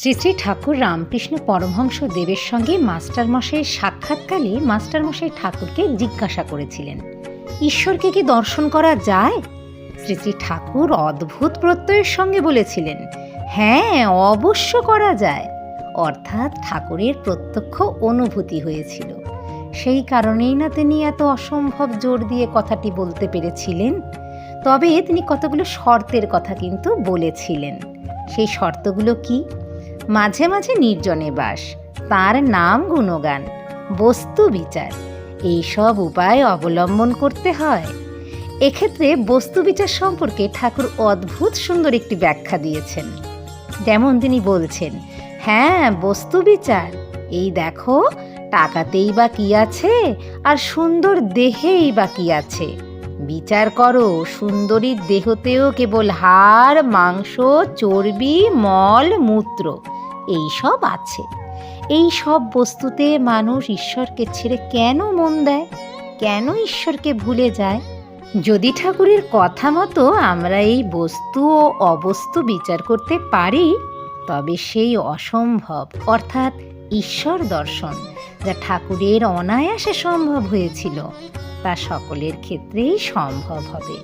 শ্রী শ্রী ঠাকুর রামকৃষ্ণ পরমহংস দেবের সঙ্গে মাস্টারমশাইয়ের সাক্ষাৎকালে মাস্টারমশাই ঠাকুরকে জিজ্ঞাসা করেছিলেন, ঈশ্বরকে কি দর্শন করা যায়? শ্রী শ্রী ঠাকুর অদ্ভুত প্রত্যয়ের সঙ্গে বলেছিলেন, হ্যাঁ, অবশ্য করা যায়। অর্থাৎ ঠাকুরের প্রত্যক্ষ অনুভূতি হয়েছিল। সেই কারণেই না তিনি এত অসম্ভব জোর দিয়ে কথাটি বলতে পেরেছিলেন। তবে তিনি কতগুলো শর্তের কথা কিন্তু বলেছিলেন। সেই শর্তগুলো কি? মাঝে মাঝে নির্জনে বাস, তার নাম গুণগান, বস্তু বিচার, এইসব উপায় অবলম্বন করতে হয়। এক্ষেত্রে বস্তু বিচার সম্পর্কে ঠাকুর অদ্ভুত সুন্দর একটি ব্যাখ্যা দিয়েছেন। যেমন তিনি বলছেন, হ্যাঁ, বস্তু বিচার, এই দেখো, টাকাতেই বা কি আছে, আর সুন্দর দেহেই বা কি আছে। বিচার করো, সুন্দরীর দেহতেও কেবল হাড়, মাংস, চর্বি, মল, মূত্র এইসব আছে। এই সব বস্তুতে মানুষ ঈশ্বরকে ছেড়ে কেন মন দেয়? কেন ঈশ্বরকে ভুলে যায়? যদি ঠাকুরের কথা মতো আমরা এই বস্তু ও অবস্তু বিচার করতে পারি, তবে সেই অসম্ভব অর্থাৎ ঈশ্বর দর্শন, যা ঠাকুরের অনায়াসে সম্ভব হয়েছিল, তা সকলের ক্ষেত্রেই সম্ভব হবে।